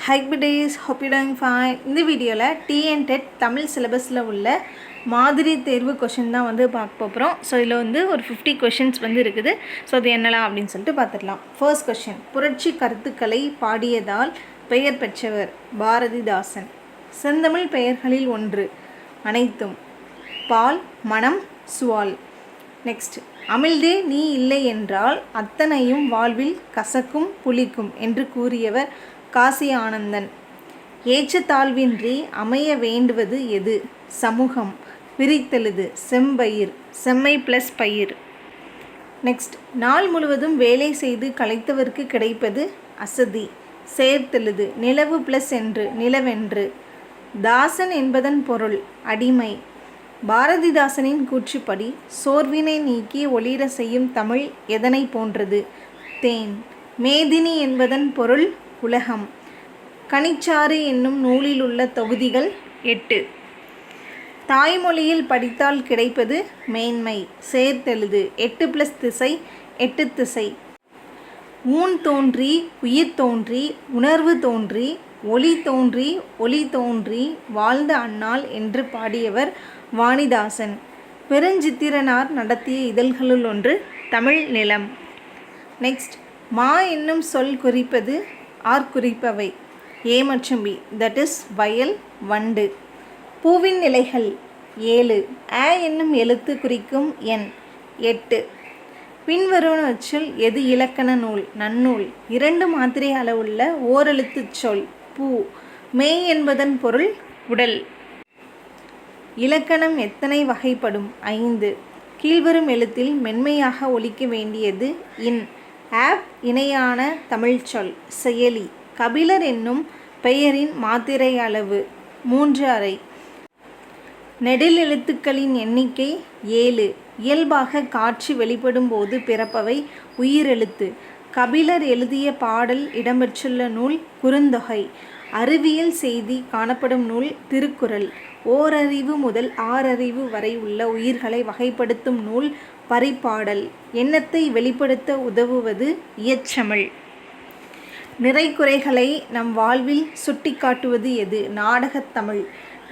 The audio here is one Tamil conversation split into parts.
Hi buddies, hope you're doing fine. இந்த வீடியோவில் TNTET தமிழ் சிலபஸில் உள்ள மாதிரி தேர்வு கொஷின் தான் வந்து பார்க்க போகிறோம். ஸோ இதில் வந்து ஒரு 50 கொஷின்ஸ் வந்து இருக்குது. ஸோ அது என்னலாம் அப்படின்னு சொல்லிட்டு பார்த்துடலாம். ஃபர்ஸ்ட் கொஷின், புரட்சி கருத்துக்களை பாடியதால் பெயர் பெற்றவர் பாரதிதாசன். செந்தமிழ் பெயர்களில் ஒன்று அனைத்தும். பால், மனம், சுவால். நெக்ஸ்ட், அமிழ்தே நீ இல்லை என்றால் அத்தனையும் வாழ்வில் கசக்கும் புளிக்கும் என்று கூறியவர் காசி ஆனந்தன். ஏற்றத்தாழ்வின்றி அமைய வேண்டுவது எது? சமூகம். விரித்தெழுது. செம்பயிர். செம்மை ப்ளஸ் பயிர். நெக்ஸ்ட், நாள் முழுவதும் வேலை செய்து களைத்தவருக்கு கிடைப்பது அசதி. சேர்த்தெழுது. நிலவு ப்ளஸ் என்று. நிலவென்று. தாசன் என்பதன் பொருள் அடிமை. பாரதிதாசனின் கூற்றுப்படி சோர்வினை நீக்கி ஒளிர செய்யும் தமிழ் எதனை போன்றது? தேன். மேதினி என்பதன் பொருள் உலகம். கனிச்சாறு என்னும் நூலில் உள்ள தொகுதிகள் 8. தாய்மொழியில் படித்தால் கிடைப்பது மேன்மை. சேர்த்தெழுது. 8 + திசை 8 திசை. ஊன் தோன்றி உயிர் தோன்றி உணர்வு தோன்றி ஒளி தோன்றி ஒளி தோன்றி வாழ்ந்த அந்நாள் என்று பாடியவர் வாணிதாசன். பெருஞ்சித்திரனார் நடத்திய இதழ்களுள் ஒன்று தமிழ் நிலம். நெக்ஸ்ட், மா என்னும் சொல் குறிப்பது குறிப்பவை ஏ மற்றும் பி, தட் இஸ் வயல், வண்டு. பூவின் நிலைகள் 7. என்னும் எழுத்து குறிக்கும் எண் 8. பின்வருவனவற்றுள் எது இலக்கண நூல்? நன்னூல். 2 மாத்திரை அளவுள்ள ஓரெழுத்து சொல் பூ. மெய் என்பதன் பொருள் உடல். இலக்கணம் எத்தனை வகைப்படும்? 5. கீழ்வரும் எழுத்தில் மென்மையாக ஒலிக்க வேண்டியது இன். ஆப் இணையான தமிழ் சொல். செயலி. கபிலர் என்னும் பெயரின் மாத்திரை அளவு 3/2. நெடில் எழுத்துக்களின் எண்ணிக்கை 7. இயல்பாக காட்சி வெளிப்படும் போது பிறப்பவை உயிரெழுத்து. கபிலர் எழுதிய பாடல் இடம்பெற்றுள்ள நூல் குறுந்தொகை. அறிவியல் செய்தி காணப்படும் நூல் திருக்குறள். ஓரறிவு முதல் 6 அறிவு வரை உள்ள உயிர்களை வகைப்படுத்தும் நூல் பரிபாடல். எண்ணத்தை வெளிப்படுத்த உதவுவது இயற்றமிழ். நிறைக்குறைகளை நம் வாழ்வில் சுட்டி காட்டுவது எது? நாடகத்தமிழ்.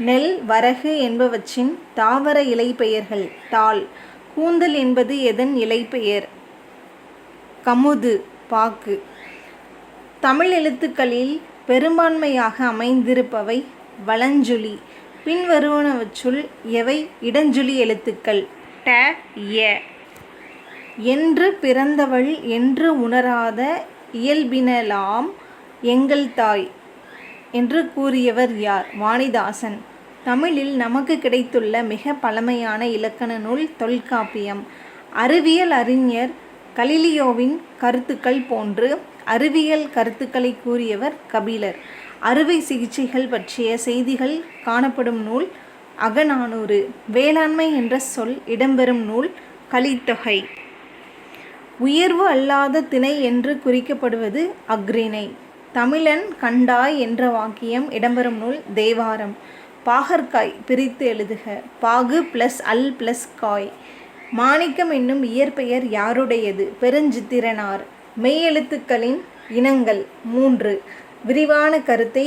நெல், வரகு என்பவற்றின் தாவர இலைப்பெயர்கள் தாள். கூந்தல் என்பது எதன் இலைப்பெயர்? கமுது, பாக்கு. தமிழ் எழுத்துக்களில் பெரும்பான்மையாக அமைந்திருப்பவை வலஞ்சுழி. பின்வருவனவற்றுள் எவை இடஞ்சுழி எழுத்துக்கள்? ட, ய. என்று பிறந்தவள் என்று உணராத இயல்பினலாம் எங்கள் தாய் என்று கூறியவர் யார்? வாணிதாசன். தமிழில் நமக்கு கிடைத்துள்ள மிக பழமையான இலக்கண நூல் தொல்காப்பியம். அறிவியல் அறிஞர் கலீலியோவின் கருத்துக்கள் போன்று அறிவியல் கருத்துக்களை கூறியவர் கபிலர். அறுவை சிகிச்சைகள் பற்றிய செய்திகள் காணப்படும் நூல் அகநானூறு. வேளாண்மை என்ற சொல் இடம்பெறும் நூல் கலித்தொகை. உயர்வு அல்லாத திணை என்று குறிக்கப்படுவது அஃறிணை. தமிழன் கண்டாய் என்ற வாக்கியம் இடம்பெறும் நூல் தேவாரம். பாகற்காய் பிரித்து எழுதுக. பாகு + அல் + காய். மாணிக்கம் என்னும் இயற்பெயர் யாருடையது? பெருஞ்சித்திரனார். மெய்யெழுத்துக்களின் இனங்கள் 3. விரிவான கருத்தை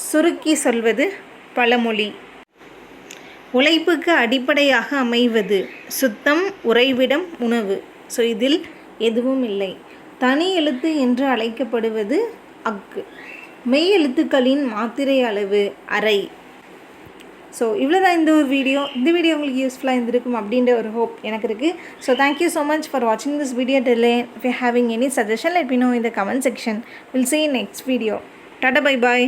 சுருக்கி சொல்வது பழமொழி. உழைப்புக்கு அடிப்படையாக அமைவது சுத்தம், உறைவிடம், உணவு. ஸோ இதில் எதுவும் இல்லை. தனி எழுத்து என்று அழைக்கப்படுவது அக்கு. மெய் எழுத்துக்களின் மாத்திரை அளவு அரை. ஸோ இவ்வளோதான் இந்த ஒரு வீடியோ. இந்த வீடியோ உங்களுக்கு யூஸ்ஃபுல்லாக இருந்திருக்கும் அப்படின்ற ஒரு ஹோப் எனக்கு இருக்குது. So thank you so much for வாட்சிங் this video. If you're having any suggestion, let me know in the comment section. We'll see you next video. Tata, bye bye.